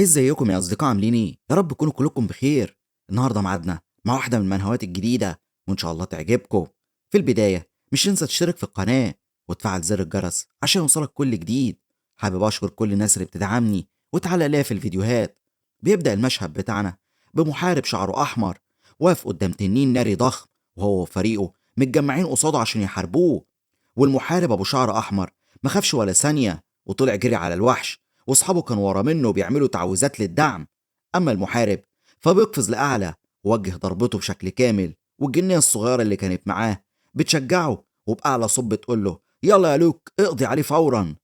ازيكم يا اصدقاء؟ عاملين ايه؟ يا رب تكونوا كلكم بخير. النهارده ميعادنا مع واحده من المنهوات الجديده، وان شاء الله تعجبكم. في البدايه مش تنسى تشترك في القناه وتفعل زر الجرس عشان يوصلك كل جديد. حابب اشكر كل الناس اللي بتدعمني وتعلق ليا في الفيديوهات. بيبدا المشهد بتاعنا بمحارب شعره احمر واقف قدام تنين ناري ضخم، وهو وفريقه متجمعين قصاده عشان يحاربوه. والمحارب ابو شعر احمر ما خافش ولا ثانيه وطلع جري على الوحش، واصحابه كانوا ورا منه بيعملوا تعويذات للدعم. اما المحارب فبيقفز لاعلى ووجه ضربته بشكل كامل، والجنيه الصغيره اللي كانت معاه بتشجعه وباعلى صوت بتقول له يلا يا لوك اقضي عليه فورا.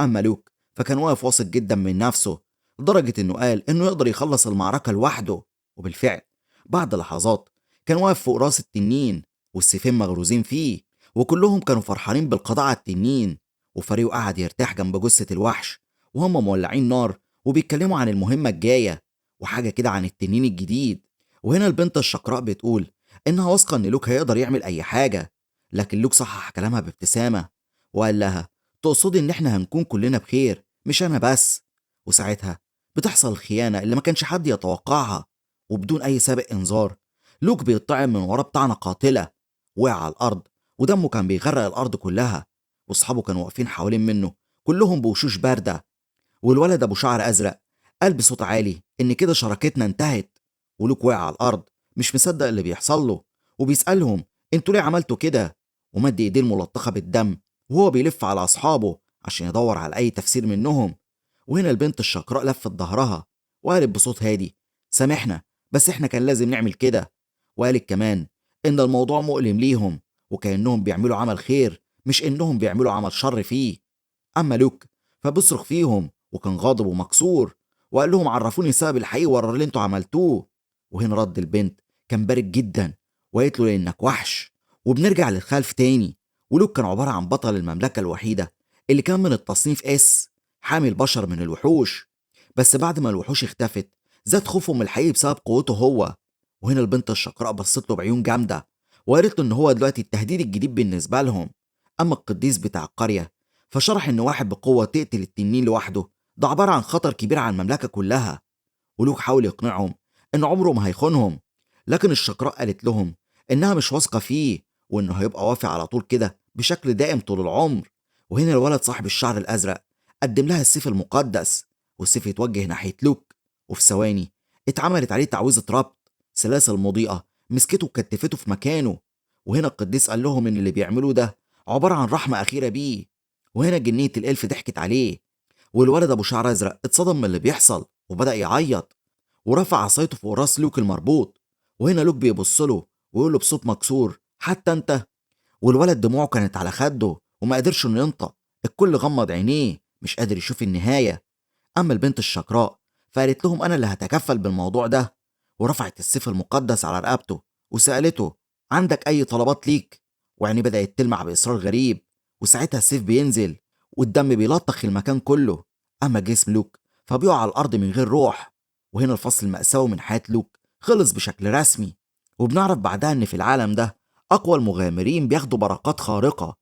اما لوك فكان واقف واثق جدا من نفسه، لدرجه انه قال انه يقدر يخلص المعركه لوحده. وبالفعل بعد لحظات كان واقف فوق راس التنين والسيفين مغروزين فيه، وكلهم كانوا فرحانين بالقضاء على التنين. وفريقه قعد يرتاح جنب جثه الوحش وهم مولعين نار وبيتكلموا عن المهمة الجاية وحاجة كده عن التنين الجديد. وهنا البنت الشقراء بتقول إنها واثقة إن لوك هيقدر يعمل أي حاجة، لكن لوك صحح كلامها بابتسامة وقال لها تقصدي إن إحنا هنكون كلنا بخير مش أنا بس. وساعتها بتحصل الخيانة اللي ما كانش حد يتوقعها، وبدون أي سابق إنذار لوك بيطعم من وراه بطعنة قاتلة، وقع على الأرض ودمه كان بيغرق الأرض كلها. وأصحابه كانوا واقفين حوالين منه كلهم بوشوش باردة. والولد ابو شعر ازرق قال بصوت عالي ان كده شراكتنا انتهت. ولوك وقع على الارض مش مصدق اللي بيحصل له، وبيسالهم انتوا ليه عملتوا كده، ومد ايديه الملطخه بالدم وهو بيلف على اصحابه عشان يدور على اي تفسير منهم. وهنا البنت الشقراء لفت ظهرها وقالت بصوت هادي سامحنا، بس احنا كان لازم نعمل كده. وقالت كمان ان الموضوع مؤلم ليهم وكانهم بيعملوا عمل خير مش انهم بيعملوا عمل شر فيه. اما لوك فبيصرخ فيهم وكان غاضب ومكسور، وقال لهم عرفوني السبب الحقيقي ورا اللي انتوا عملتوه. وهنا رد البنت كان بارد جدا وقالت له لانك وحش. وبنرجع للخلف تاني، ولوك كان عباره عن بطل المملكه الوحيده اللي كان من التصنيف اس، حامي البشر من الوحوش. بس بعد ما الوحوش اختفت زاد خوفهم الحقيقي بسبب قوته هو. وهنا البنت الشقراء بصت له بعيون جامده وقالت له ان هو دلوقتي التهديد الجديد بالنسبه لهم. اما القديس بتاع القريه فشرح ان واحد بقوه تقتل التنين لوحده ده عباره عن خطر كبير على المملكه كلها. ولوك حاول يقنعهم ان عمره ما هيخونهم، لكن الشقراء قالت لهم انها مش واثقه فيه وانه هيبقى وافي على طول كده بشكل دائم طول العمر. وهنا الولد صاحب الشعر الازرق قدم لها السيف المقدس، والسيف يتوجه ناحيه لوك، وفي ثواني اتعملت عليه تعويذه ربط. سلاسل مضيئه مسكته وكتفته في مكانه. وهنا القديس قال لهم ان اللي بيعملوه ده عباره عن رحمه اخيره بيه. وهنا جنيه الالف ضحكت عليه، والولد ابو شعر ازرق اتصدم من اللي بيحصل وبدا يعيط ورفع عصايته فوق راس لوك المربوط. وهنا لوك بيبص له ويقول له بصوت مكسور حتى انت. والولد دموعه كانت على خده وما قدرش انه ينطق، الكل غمض عينيه مش قادر يشوف النهايه. اما البنت الشقراء فقالت لهم انا اللي هتكفل بالموضوع ده، ورفعت السيف المقدس على رقبته وسالته عندك اي طلبات ليك. وعينيه بدات تلمع باصرار غريب، وساعتها السيف بينزل والدم بيلطخ المكان كله. اما جسم لوك فبيقع على الارض من غير روح. وهنا الفصل المأساوي من حياة لوك خلص بشكل رسمي، وبنعرف بعدها ان في العالم ده اقوى المغامرين بياخدوا بركات خارقة،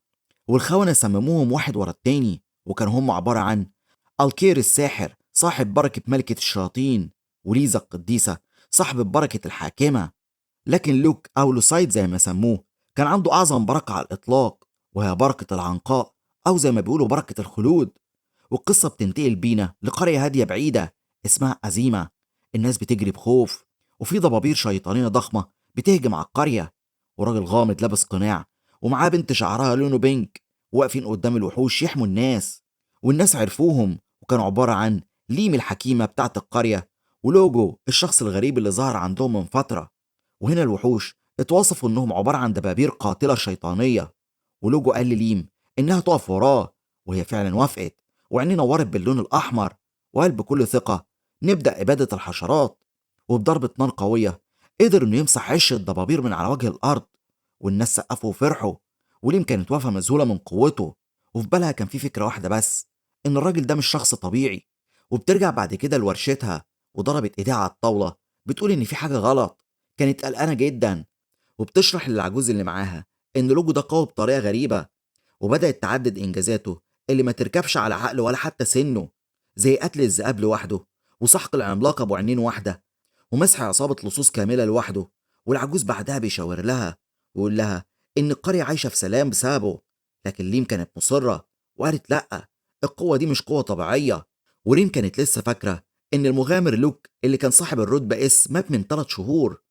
والخونة سمموهم واحد ورا التاني، وكانوا هم عبارة عن الكير الساحر صاحب بركة ملكة الشياطين، وليزا القديسة صاحب بركة الحاكمة. لكن لوك أو لوسايد زي ما سموه كان عنده أعظم بركة على الإطلاق، وهي بركة العنقاء أو زي ما بيقولوا بركة الخلود. والقصة بتنتقل بينا لقرية هادية بعيدة اسمها أزيمة. الناس بتجري بخوف، وفي ضبابير شيطانية ضخمة بتهجم على القرية، وراجل غامض لابس قناع ومعاه بنت شعرها لونه بينك واقفين قدام الوحوش يحموا الناس. والناس عرفوهم وكانوا عبارة عن ليم الحكيمة بتاعت القرية ولوجو الشخص الغريب اللي ظهر عندهم من فترة. وهنا الوحوش اتوصفوا انهم عبارة عن دبابير قاتلة شيطانية. ولوجو قال لليم انها تقف وراه، وهي فعلا وافقت وعينيه نورت باللون الأحمر، وقال بكل ثقة نبدأ إبادة الحشرات. وبضربة نار قوية قدر إنه يمسح عش الضبابير من على وجه الأرض، والناس سقفوا وفرحوا. وليم كانت واقفة مذهولة من قوته، وفي بالها كان في فكرة واحدة بس، إن الراجل ده مش شخص طبيعي. وبترجع بعد كده لورشتها وضربت إيديها على الطاولة بتقول إن في حاجة غلط. كانت قلقانة جدا، وبتشرح للعجوز اللي معاها إن لوجو ده قوي بطريقة غريبة، وبدأت تعدد إنجازاته اللي ما تركبش على عقله ولا حتى سنه، زي قتل الذئاب لوحده وسحق العملاق ابو عينين واحده، ومسح عصابه لصوص كامله لوحده. والعجوز بعدها بيشاور لها ويقول لها ان القريه عايشه في سلام بسببه. لكن ليم كانت مصره وقالت لا، القوه دي مش قوه طبيعيه. وريم كانت لسه فاكره ان المغامر لوك اللي كان صاحب الرتبه مات من 3 شهور.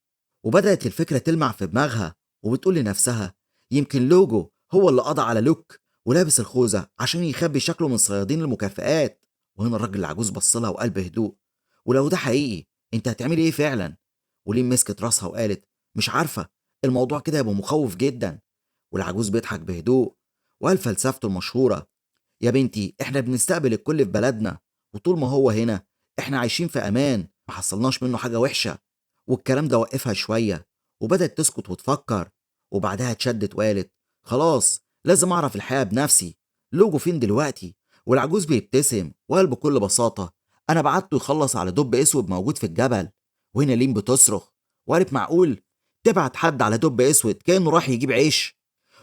وبدأت الفكرة تلمع في دماغها، وبتقول لنفسها يمكن لوجو هو اللي قضى على لوك ولابس الخوذة عشان يخبي شكله من صيادين المكافآت. وهنا الراجل العجوز بصلها وقال بهدوء ولو ده حقيقي انت هتعملي ايه فعلا؟ وليم مسكت راسها وقالت مش عارفة، الموضوع كده يبقى مخوف جدا. والعجوز بيضحك بهدوء وقال فلسفته المشهورة يا بنتي احنا بنستقبل الكل في بلدنا، وطول ما هو هنا احنا عايشين في امان، ما حصلناش منه حاجة وحشة. والكلام ده وقفها شوية وبدأت تسكت وتفكر، وبعدها اتشدت وقالت خلاص لازم أعرف الحقيقة بنفسي، لوجو فين دلوقتي؟ والعجوز بيبتسم وقال بكل بساطة أنا بعته يخلص على دب أسود موجود في الجبل. وهنا لين بتصرخ وقالت معقول تبعت حد على دب أسود كأنه راح يجيب عيش؟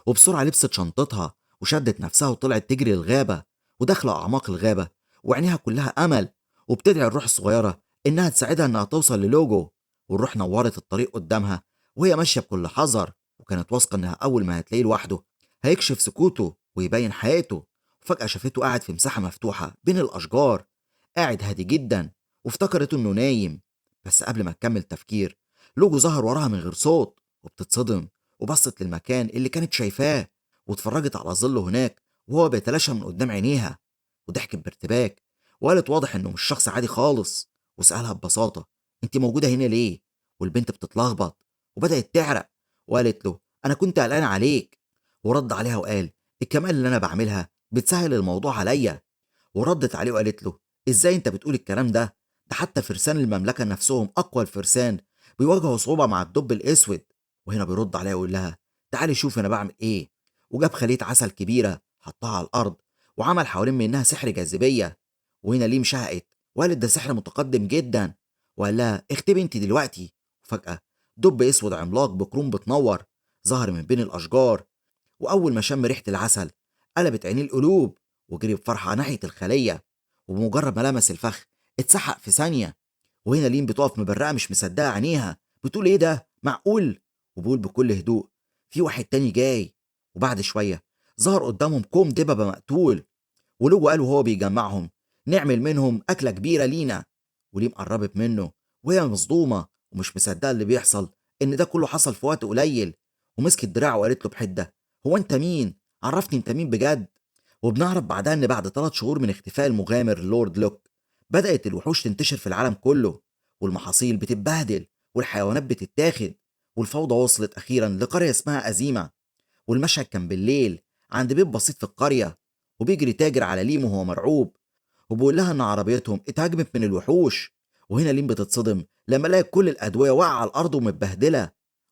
وبسرعة لبست شنطتها وشدت نفسها وطلعت تجري للغابة، وداخلة أعماق الغابة وعينيها كلها أمل، وبتدعي الروح الصغيرة إنها تساعدها إنها توصل للوجو. والروح نورت الطريق قدامها وهي ماشية بكل حذر، وكانت واثقة إنها أول ما هتلاقيه لوحده هيكشف سكوته ويبين حقيقته. وفجأة شافته قاعد في مساحة مفتوحة بين الأشجار، قاعد هادي جدا، وافتكرت إنه نايم. بس قبل ما تكمل تفكير لوجو ظهر وراها من غير صوت، وبتتصدم وبصت للمكان اللي كانت شايفاه، واتفرجت على ظله هناك وهو بيتلاشى من قدام عينيها. وضحكت بارتباك وقالت واضح انه مش شخص عادي خالص، وسألها ببساطة انت موجودة هنا ليه؟ والبنت بتتلخبط وبدأت تعرق وقالت له انا كنت قلقان عليك. ورد عليها وقال الكمال اللي انا بعملها بتسهل الموضوع عليا. وردت عليه وقالت له ازاي انت بتقول الكلام ده؟ ده حتى فرسان المملكة نفسهم اقوى الفرسان بيواجهوا صعوبة مع الدب الاسود. وهنا بيرد عليها ويقول لها تعالي شوف انا بعمل ايه. وجاب خلية عسل كبيرة حطها على الارض وعمل حوالين منها سحر جاذبية. وهنا ليم شهقت وقالت ده سحر متقدم جدا، وقال لها اختبي انت دلوقتي. وفجأة دب اسود عملاق بكروم بتنور ظهر من بين الاشجار، واول ما شم ريحة العسل قلبت عينيه القلوب وجري بفرحة ناحية الخلية. وبمجرد ما لمس الفخ اتسحق في ثانية. وهنا لين بتقف مبرقة مش مصدقة عينيها، بتقول ايه ده معقول؟ وبقول بكل هدوء في واحد تاني جاي. وبعد شوية ظهر قدامهم كوم دببة مقتول، ولوجو قال وهو بيجمعهم نعمل منهم أكلة كبيرة لينا. وليم قربت منه وهي مصدومة ومش مصدقة اللي بيحصل، إن ده كله حصل في وقت قليل. ومسكت دراعه وقالت له بحدة هو أنت مين؟ عرفني أنت مين بجد. وبنعرف بعدها إن بعد 3 شهور من اختفاء المغامر لورد لوك بدأت الوحوش تنتشر في العالم كله، والمحاصيل بتتبهدل والحيوانات بتتاخد، والفوضى وصلت أخيرا لقرية اسمها أزيمة. والمشهد كان بالليل عند بيت بسيط في القرية، وبيجري تاجر على ليم وهو مرعوب وبيقول لها إن عربيتهم اتهاجمت من الوحوش. وهنا ليم بتتصدم لما لقت كل الأدوية واقعة على الأرض ومتبهدلة،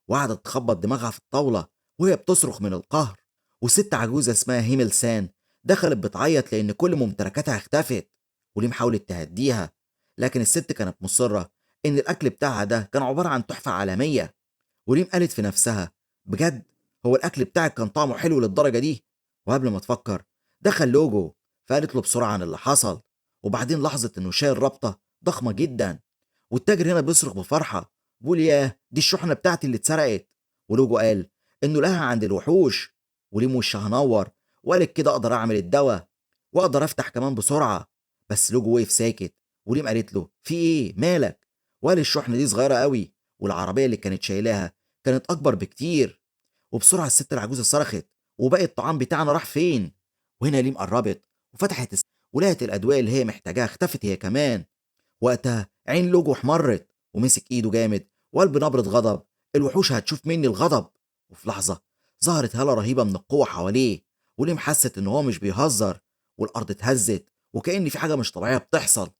وقعدت تخبط دماغها في الطاولة وهي بتصرخ من القهر. وست عجوزة اسمها هيمل سان دخلت بتعيط لأن كل ممتلكاتها اختفت. وليم حاولت تهديها، لكن الست كانت مصرة إن الأكل بتاعها ده كان عبارة عن تحفة عالمية. وريم قالت في نفسها بجد هو الأكل بتاعك كان طعمه حلو للدرجة دي؟ وقبل ما تفكر دخل لوجو فقالت له بسرعة عن اللي حصل. وبعدين لاحظت إنه شايل رابطة ضخمة جدا، والتاجر هنا بيصرخ بفرحة بيقول ياه دي الشحنة بتاعتي اللي اتسرقت. ولوجو قال إنه لها عند الوحوش. وليم وشها نور وقالت كده أقدر أعمل الدواء وأقدر أفتح كمان بسرعة. بس لوجو وقف ساكت. وليم قالت له في إيه مالك؟ وقال الشحنة دي صغيرة قوي والعربية اللي كانت شايلاها كانت أكبر بكتير. وبسرعة الست العجوزة صرخت وباقي الطعام بتاعنا راح فين؟ وهنا ليم قربت وفتحت ولقت الأدوية اللي هي محتاجاها اختفت هي كمان. وقتها عين لوجو احمرت ومسك ايده جامد وقال بنبرة غضب الوحوش هتشوف مني الغضب. وفي لحظة ظهرت هالة رهيبة من القوة حواليه، وليم حست ان هو مش بيهزر، والأرض اتهزت وكأن في حاجة مش طبيعية بتحصل.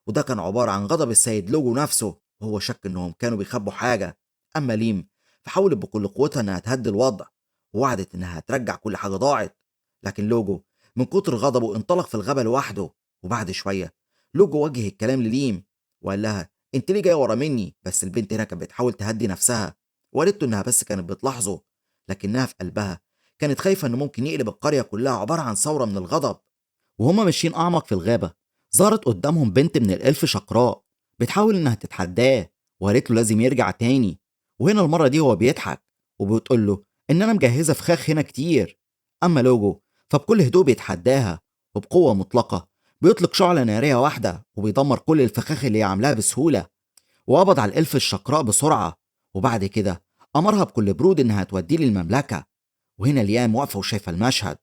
وده كان عبارة عن غضب السيد لوجو نفسه، وهو شك انهم كانوا بيخبوا حاجة. اما ليم فحاولت بكل قوتها انها تهدي الوضع ووعدت انها هترجع كل حاجة ضاعت. لكن لوجو من كتر غضبه انطلق في الغابة لوحده. وبعد شوية لوجو وجه الكلام لليم وقال لها انت ليه جايه ورا مني؟ بس البنت هنا كانت بتحاول تهدي نفسها وقالت له انها بس كانت بتلاحظه، لكنها في قلبها كانت خايفه انه ممكن يقلب القريه كلها عباره عن ثوره من الغضب. وهما ماشيين اعمق في الغابه ظهرت قدامهم بنت من الالف شقراء، بتحاول إنها تتحداه، وقالت له لازم يرجع تاني. وهنا المرة دي هو بيضحك وبتقول له إن أنا مجهزة فخاخ هنا كتير. أما لوجو فبكل هدوء بيتحداها، وبقوة مطلقة بيطلق شعلة نارية واحدة وبيدمر كل الفخاخ اللي هي عاملاها بسهولة، وقبض على الإلف الشقراء بسرعة. وبعد كده أمرها بكل برود إنها توديه للمملكة. وهنا ليام واقفة وشايفة المشهد،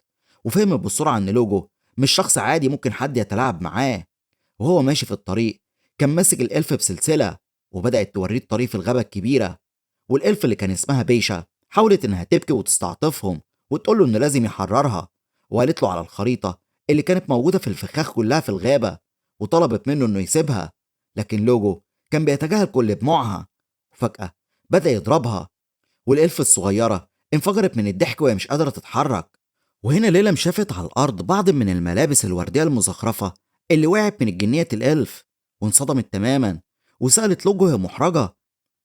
وفهمت بسرعة إن لوجو مش شخص عادي ممكن حد يتلاعب معاه. وهو ماشي في الطريق كان ماسك الإلف بسلسلة، وبدأت توريه الطريق في الغابة الكبيرة. والإلف اللي كان اسمها بيشا حاولت إنها تبكي وتستعطفهم وتقول له إنه لازم يحررها، وقالت له على الخريطة اللي كانت موجودة في الفخاخ كلها في الغابة، وطلبت منه إنه يسيبها. لكن لوجو كان بيتجاهل كل دموعها، وفجأة بدأ يضربها، والإلف الصغيرة انفجرت من الضحك وهي مش قادرة تتحرك. وهنا ليلى شافت على الأرض بعض من الملابس الوردية المزخرفة اللي وقعت من الجنية الإلف، وانصدمت تماما وسألت لوجو هي محرجة: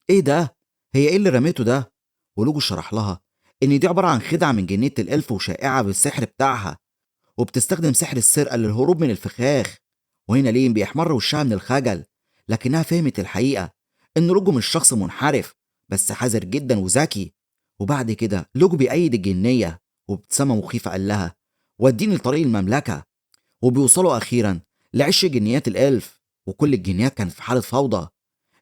إيه ده؟ هي إيه اللي رميته ده؟ ولوجو شرح لها إن دي عبارة عن خدعة من جنية الإلف وشائعة بالسحر بتاعها، وبتستخدم سحر السرقة للهروب من الفخاخ. وهنا لين بيحمر وشها من الخجل، لكنها فهمت الحقيقة إن لوجو مش شخص منحرف، بس حذر جدا وذكي. وبعد كده لوجو بيأيد الجنية، وبابتسامة مخيفة قال لها: وديني لطريق المملكة. وبيوصلوا أخيرا لعش جنيات الإلف، وكل الجنيات كانت في حالة فوضى.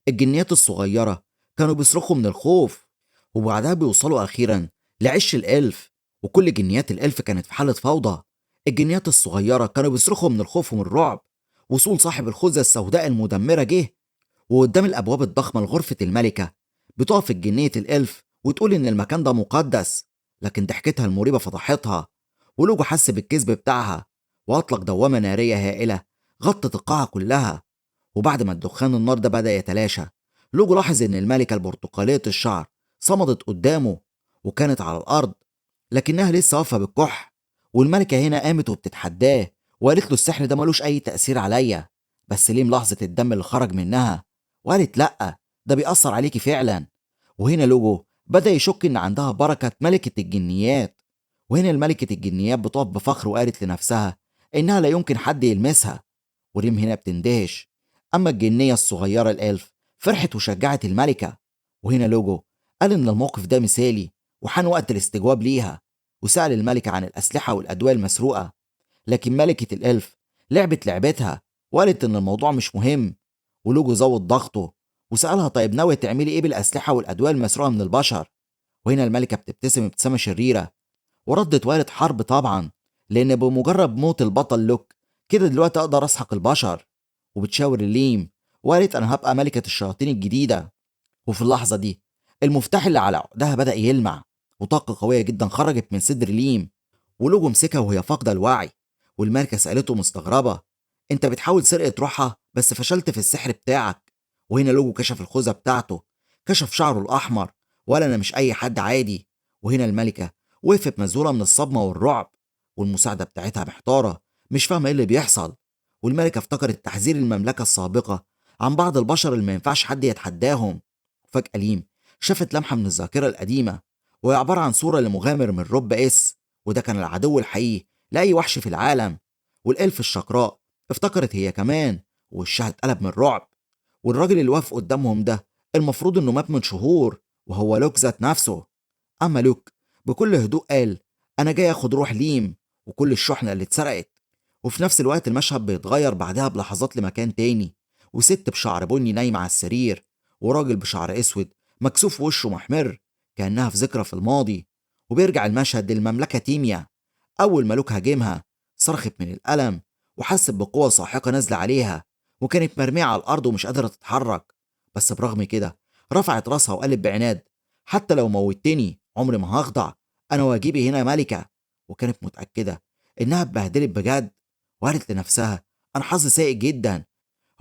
الجنيات الصغيرة كانوا بيصرخوا من الخوف. وبعدها بيوصلوا أخيرا لعش الإلف، وكل جنيات الإلف كانت في حالة فوضى. الجنيات الصغيرة كانوا بيصرخوا من الخوف ومن الرعب. وصول صاحب الخوذة السوداء المدمرة جه، وقدام الأبواب الضخمة لغرفة الملكة بتقف الجنية الإلف وتقول إن المكان ده مقدس. لكن ضحكتها المريبة فضحتها، ولوجو حس بالكذب بتاعها وأطلق دوامة نارية هائلة غطت القاعة كلها. وبعد ما الدخان النار ده بدأ يتلاشى، لوجو لاحظ إن الملكة البرتقالية الشعر صمدت قدامه وكانت على الأرض، لكنها لسه واقفة بالكح. والملكة هنا قامت وبتتحداه وقالت له السحر ده ملوش أي تأثير عليا. بس ليه ملاحظة الدم اللي خرج منها، وقالت لأ، ده بيأثر عليكي فعلا. وهنا لوجو بدأ يشك إن عندها بركة ملكة الجنيات. وهنا الملكة الجنيات بتقف بفخر وقالت لنفسها إنها لا يمكن حد يلمسها. وريم هنا بتندهش. أما الجنية الصغيرة الألف فرحت وشجعت الملكة. وهنا لوجو قال إن الموقف ده مثالي وحان وقت الاستجواب ليها، وسأل الملكة عن الأسلحة والأدوية المسروقة. لكن ملكة الألف لعبت لعبتها وقالت إن الموضوع مش مهم. ولوجو زود ضغطه وسألها: طيب ناوية تعملي إيه بالأسلحة والأدوية المسروقة من البشر؟ وهنا الملكة بتبتسم ابتسامة شريرة وردت وقالت: حرب طبعا، لأن بمجرد موت البطل لوك كده دلوقتي أقدر أسحق البشر. وبتشاور الليم وقالت: أنا هبقى ملكة الشياطين الجديدة. وفي اللحظة دي المفتاح اللي على عقدها بدأ يلمع، وطاقة قوية جدا خرجت من صدر ليم. ولوجو مسكها وهي فاقدة الوعي. والملكة سألته مستغربة: أنت بتحاول سرقة روحها بس فشلت في السحر بتاعك. وهنا لوجو كشف الخوذة بتاعته، كشف شعره الأحمر وقال: أنا مش أي حد عادي. وهنا الملكة وقفت مذهولة من الصدمة والرعب، والمساعدة بتاعتها محتارة مش فاهمة إيه اللي بيحصل. والملكة افتكرت تحذير المملكة السابقة عن بعض البشر اللي ما ينفعش حد يتحداهم. وفجأة ليم شافت لمحة من الذاكرة القديمة، وهي عبارة عن صورة لمغامر من رب اس، وده كان العدو الحقيقي لأي وحش في العالم. والإلف الشقراء افتكرت هي كمان، ووشها اتقلب من الرعب. والراجل اللي واقف قدامهم ده المفروض انه مات من شهور، وهو لوك ذات نفسه. اما لوك بكل هدوء قال: انا جاي اخد روح ليم وكل الشحنة اللي اتسرقت. وفي نفس الوقت المشهد بيتغير بعدها بلحظات لمكان تاني، وست بشعر بني نايمة على السرير، وراجل بشعر اسود مكسوف وشه محمر كأنها في ذكرى في الماضي. وبيرجع المشهد للمملكة تيميا. أول ما لوك هاجمها صرخت من الألم وحست بقوة ساحقة نازلة عليها، وكانت مرمية على الأرض ومش قادرة تتحرك. بس برغم كده رفعت راسها وقالت بعناد: حتى لو موتني عمري ما هخضع، أنا واجبي هنا ملكة. وكانت متأكدة إنها اتبهدلت بجد، وقالت لنفسها: أنا حظي سيء جدا،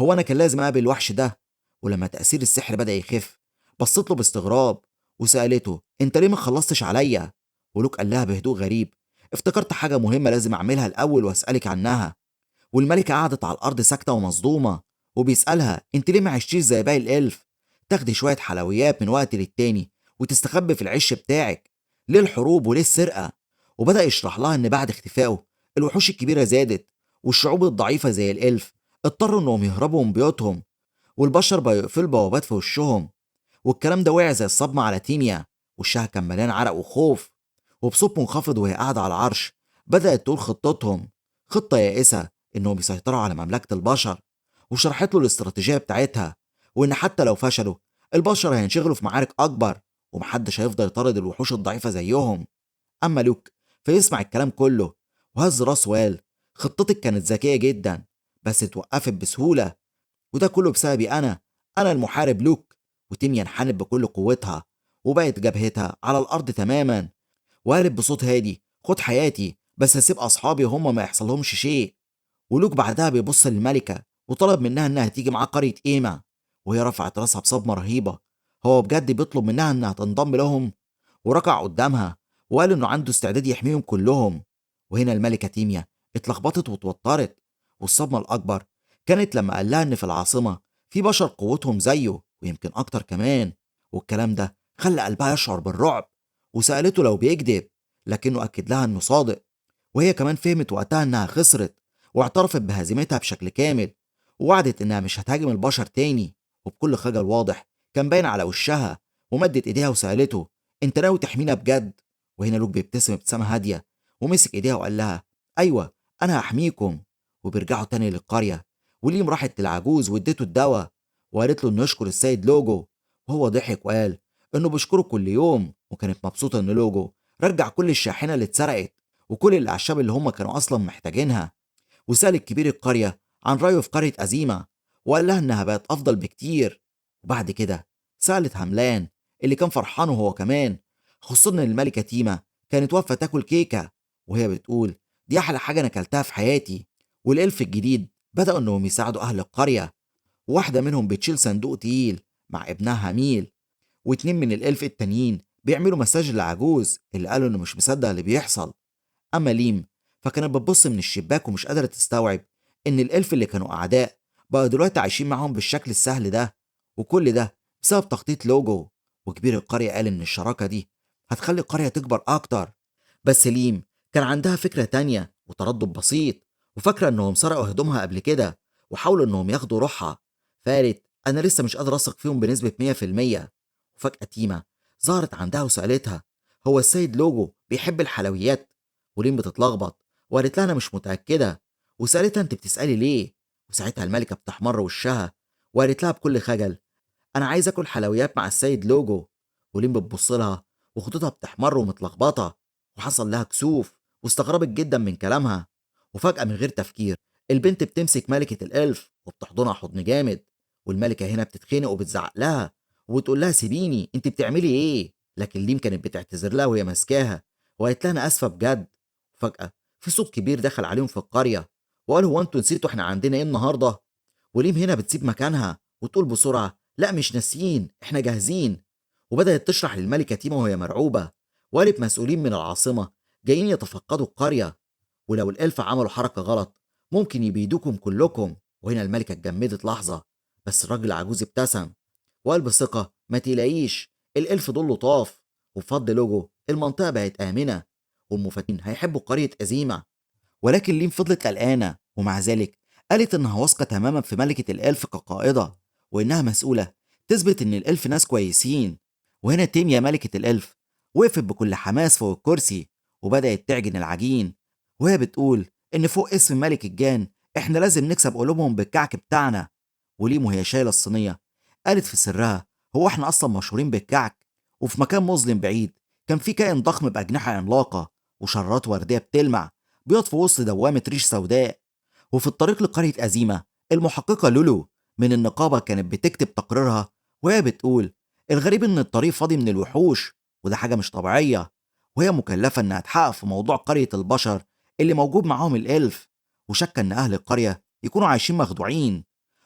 هو أنا كان لازم أقابل الوحش ده؟ ولما تأثير السحر بدأ يخف بصت له باستغراب وسألته: أنت ليه ما خلصتش عليا؟ ولوك قال لها بهدوء غريب: افتكرت حاجة مهمة لازم أعملها الأول وأسألك عنها. والملكة قعدت على الأرض ساكتة ومصدومة، وبيسألها: أنت ليه ما عشتيش زي باقي الإلف؟ تاخدي شوية حلويات من وقت للتاني وتستخبي في العش بتاعك؟ ليه الحروب وليه السرقة؟ وبدأ يشرح لها إن بعد اختفائه الوحوش الكبيرة زادت، والشعوب الضعيفة زي الإلف اضطروا إنهم يهربوا من بيوتهم. والبشر بقوا يقفلوا بوابات في وشهم. والكلام ده وقع زي الصدمة على تيميا، وشها كان مليان عرق وخوف. وبصوت منخفض وهي قاعدة على العرش بدأت تقول خطتهم، خطة يائسة إنهم يسيطروا على مملكة البشر. وشرحت له الاستراتيجية بتاعتها، وإن حتى لو فشلوا البشر هينشغلوا في معارك أكبر، ومحدش هيفضل يطارد الوحوش الضعيفة زيهم. أما لوك فيسمع الكلام كله وهز راسه وقال: خطتك كانت ذكية جدا، بس اتوقفت بسهولة، وده كله بسببي أنا المحارب لوك. وتيميا انحنت بكل قوتها وبقت جبهتها على الأرض تماما، وقالت بصوت هادي: خد حياتي بس هسيب أصحابي وهم ما يحصلهمش شيء. ولوك بعدها بيبص للملكة وطلب منها إنها تيجي معاه قرية إيما، وهي رفعت راسها بصدمة رهيبة. هو بجد بيطلب منها إنها تنضم لهم؟ وركع قدامها وقال إنه عنده استعداد يحميهم كلهم. وهنا الملكة تيميا اتلخبطت واتوترت، والصدمة الأكبر كانت لما قال لها إن في العاصمة في بشر قوتهم زيه ويمكن أكتر كمان. والكلام ده خلى قلبها يشعر بالرعب، وسألته لو بيكذب، لكنه أكد لها إنه صادق. وهي كمان فهمت وقتها إنها خسرت، واعترفت بهزيمتها بشكل كامل، ووعدت إنها مش هتهاجم البشر تاني. وبكل خجل واضح كان باين على وشها، ومدت إيديها وسألته: أنت ناوي تحمينا بجد؟ وهنا لوك بيبتسم ابتسامة هادية ومسك إيديها وقال لها: أيوة أنا هحميكم. وبيرجعوا تاني للقرية، وليم راحت للعجوز واديته الدواء، وقالت له إنه يشكر السيد لوجو. وهو ضحك وقال إنه بيشكره كل يوم، وكانت مبسوطة إن لوجو رجع كل الشاحنة اللي اتسرقت وكل الأعشاب اللي هم كانوا أصلا محتاجينها. وسأل كبير القرية عن رأيه في قرية أزيمة، وقال لها إنها بقت أفضل بكتير. وبعد كده سألت هملان اللي كان فرحان وهو كمان، خصوصا إن الملكة تيما كانت واقفة تاكل كيكة وهي بتقول: دي أحلى حاجة أنا أكلتها في حياتي. والإلف الجديد بدأوا إنهم يساعدوا أهل القرية، وواحدة منهم بتشيل صندوق تقيل مع ابنها هميل، واتنين من الإلف التانيين بيعملوا مساج للعجوز اللي قالوا إنه مش مصدق اللي بيحصل. أما ليم فكانت بتبص من الشباك ومش قادرة تستوعب إن الإلف اللي كانوا أعداء بقوا دلوقتي عايشين معاهم بالشكل السهل ده، وكل ده بسبب تخطيط لوجو. وكبير القرية قال إن الشراكة دي هتخلي القرية تكبر أكتر. بس ليم كان عندها فكرة تانية وتردد بسيط، وفاكرة إنهم سرقوا هدومها قبل كده وحاولوا إنهم ياخدوا روحها. فقالت: أنا لسه مش قادر أثق فيهم بنسبة 100%. وفجأة تيما ظهرت عندها وسألتها: هو السيد لوجو بيحب الحلويات؟ ولين بتتلخبط وقالت لها: انا مش متاكده. وسالتها: انت بتسالي ليه؟ وساعتها الملكه بتحمر وشها وقالت لها بكل خجل: انا عايز اكل حلويات مع السيد لوجو. ولين بتبص لها وخدودها بتحمر ومتلخبطه، وحصل لها كسوف واستغربت جدا من كلامها. وفجاه من غير تفكير البنت بتمسك ملكه الالف وبتحضنها حضن جامد. والملكه هنا بتتخنق وبتزعق لها وبتقول لها: سيبيني، انت بتعملي ايه؟ لكن ليم كانت بتعتذر لها وهي ماسكاها وقالت لها: انا اسفه بجد. فجأة في صوت كبير دخل عليهم في القرية وقال: هو انتوا نسيتوا احنا عندنا ايه النهارده؟ وليم هنا بتسيب مكانها وتقول بسرعة: لا مش ناسيين، احنا جاهزين. وبدأت تشرح للملكة تيما وهي مرعوبة، وقالت: مسؤولين من العاصمة جايين يتفقدوا القرية، ولو الإلف عملوا حركة غلط ممكن يبيدوكم كلكم. وهنا الملكة اتجمدت لحظة، بس الراجل العجوز ابتسم وقال بثقة: ما تقلقيش، الإلف دول لطاف، وبفضل لوجو المنطقة بقت آمنة، والمفتين هيحبوا قرية أزيمة. ولكن لين فضلت قلقانة، ومع ذلك قالت إنها واثقة تماما في ملكة الإلف كقائدة، وإنها مسؤولة تثبت إن الإلف ناس كويسين. وهنا تيميا ملكة الإلف وقفت بكل حماس فوق الكرسي وبدأت تعجن العجين، وهي بتقول إن فوق اسم ملك الجان إحنا لازم نكسب قلوبهم بالكعك بتاعنا. وليم وهي شايلة الصينية قالت في سرها: هو إحنا أصلا مشهورين بالكعك؟ وفي مكان مظلم بعيد كان في كائن ضخم بأجنحة عملاقة وشرات وردية بتلمع بيقف في وسط دوامة ريش سوداء. وفي الطريق لقرية أزيمة المحققة لولو من النقابة كانت بتكتب تقريرها وهي بتقول: الغريب إن الطريق فاضي من الوحوش، وده حاجة مش طبيعية. وهي مكلفة إنها تحقق في موضوع قرية البشر اللي موجود معاهم الإلف، وشك إن أهل القرية يكونوا عايشين مخدوعين.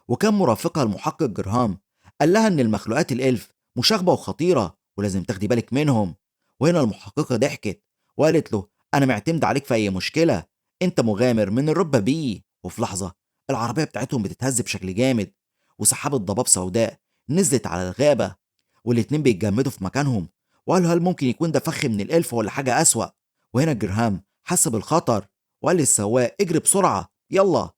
وكان مرافقها المحقق جرهام قال لها إن المخلوقات الإلف مشاغبة وخطيرة ولازم تاخدي بالك منهم. وهنا المحققة ضحكت وقالت له: أنا معتمد عليك في أي مشكلة، أنت مغامر من الرتبة بيه. وفي لحظة العربية بتاعتهم بتتهز بشكل جامد، وسحابة ضباب سوداء نزلت على الغابة، والاتنين بيتجمدوا في مكانهم وقالوا: هل ممكن يكون ده فخ من الإلف ولا حاجة أسوأ؟ وهنا جرهام حس بالخطر وقال للسواق: اجري بسرعة يلا.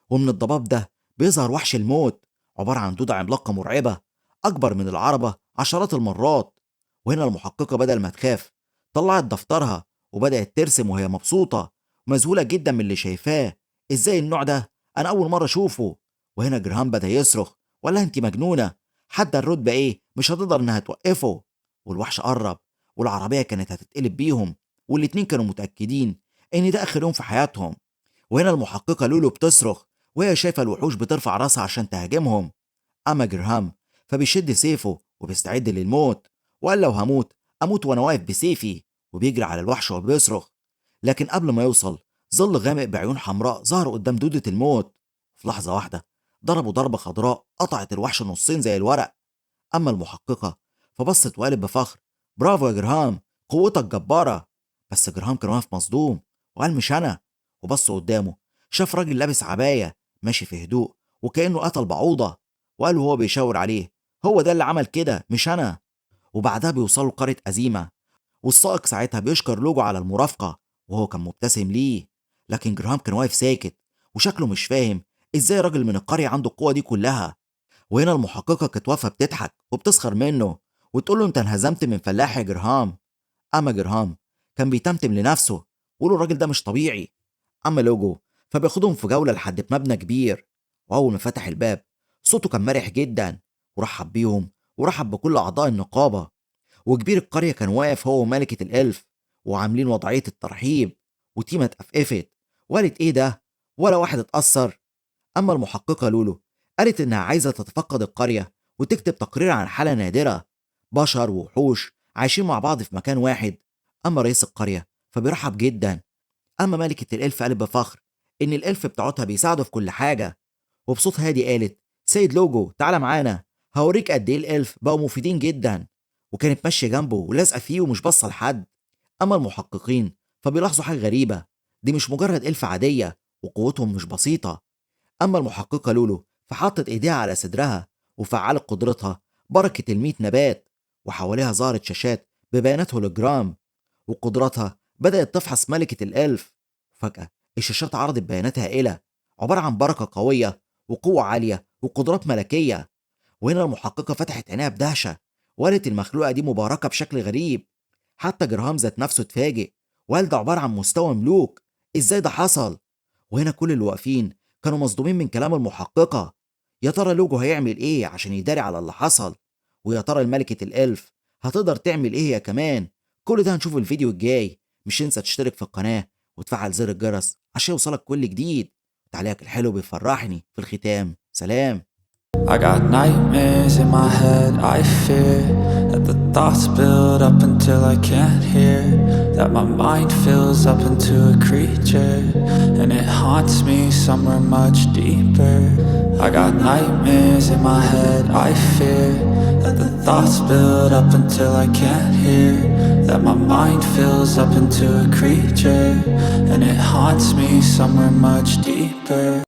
ومن الضباب ده بيظهر وحش الموت عبارة عن دودة عملاقة مرعبة أكبر من العربة عشرات المرات. وهنا المحققة بدل ما تخاف طلعت دفترها وبدأت ترسم وهي مبسوطة ومذهولة جدا من اللي شايفاه. إزاي النوع ده؟ أنا أول مرة أشوفه. وهنا جراهام بدأ يصرخ: ولا أنت مجنونة؟ حتى الرتبة إيه مش هتقدر إنها توقفه. والوحش قرب والعربية كانت هتتقلب بيهم، والاتنين كانوا متأكدين إن ده آخر يوم في حياتهم. وهنا المحققة لولو بتصرخ وهي شايفة الوحوش بترفع راسها عشان تهاجمهم. أما جرهام فبيشد سيفه وبيستعد للموت، وقال لو هموت أموت وأنا واقف بسيفي. وبيجري على الوحش وبيصرخ، لكن قبل ما يوصل ظل غامق بعيون حمراء ظهر قدام دودة الموت. في لحظة واحدة ضربوا ضربة خضراء قطعت الوحش نصين زي الورق. أما المحققة فبصت وقالت بفخر: برافو يا جرهام، قوتك جبارة. بس جرهام كان واقف مصدوم وقال: مش أنا. وبص قدامه شاف راجل لابس عباية ماشي في هدوء وكأنه قتل بعوضة، وقال وهو بيشاور عليه: هو ده اللي عمل كده مش أنا. وبعدها بيوصلوا لقرية أزيمة، والسائق ساعتها بيشكر لوجو على المرافقة وهو كان مبتسم ليه. لكن جراهام كان واقف ساكت وشكله مش فاهم ازاي راجل من القرية عنده القوة دي كلها. وهنا المحققة كانت واقفة بتضحك وبتسخر منه وتقول له: انت انهزمت من فلاح يا جرهام. اما جرهام كان بيتمتم لنفسه ويقول الراجل ده مش طبيعي. اما لوجو فبياخدهم في جولة لحد مبنى كبير، واول ما فتح الباب صوته كان مرح جدا ورحب بيهم ورحب بكل اعضاء النقابة. وكبير القرية كان واقف هو وملكة الإلف وعاملين وضعية الترحيب. وتيمة اتقفقفت وقالت: إيه ده؟ ولا واحد اتأثر. أما المحققة لولو قالت إنها عايزة تتفقد القرية وتكتب تقرير عن حالة نادرة، بشر ووحوش عايشين مع بعض في مكان واحد. أما رئيس القرية فبيرحب جدا. أما ملكة الإلف قالت بفخر إن الإلف بتاعتها بيساعدوا في كل حاجة. وبصوت هادي قالت: سيد لوجو تعالى معانا، هوريك قد إيه الإلف بقوا مفيدين جدا. وكانت ماشية جنبه ولازقة فيه ومش باصة لحد. أما المحققين فبيلاحظوا حاجة غريبة: دي مش مجرد إلف عادية وقوتهم مش بسيطة. أما المحققة لولو فحطت إيديها على صدرها وفعلت قدرتها بركة الميت نبات، وحواليها ظهرت شاشات ببيانات هولوجرام، وقدراتها بدأت تفحص ملكة الألف. وفجأة الشاشات عرضت بيانات هائلة عبارة عن بركة قوية وقوة عالية وقدرات ملكية. وهنا المحققة فتحت عينيها بدهشة وقالت: المخلوقة دي مباركة بشكل غريب. حتى جرهام ذات نفسه اتفاجئ وقال: ده عبارة عن مستوى ملوك، ازاي ده حصل؟ وهنا كل اللي واقفين كانوا مصدومين من كلام المحققة. يا ترى لوجو هيعمل ايه عشان يداري على اللي حصل؟ ويا ترى الملكة الألف هتقدر تعمل ايه هي كمان؟ كل ده هنشوفه الفيديو الجاي. مش انسى تشترك في القناة وتفعل زر الجرس عشان يوصلك كل جديد. تعليقك الحلو بيفرحني. في الختام سلام. I got nightmares in my head, I fear that the thoughts build up until I can't hear, that my mind fills up into a creature, and it haunts me somewhere much deeper. I got nightmares in my head, I fear that the thoughts build up until I can't hear, that my mind fills up into a creature, and it haunts me somewhere much deeper.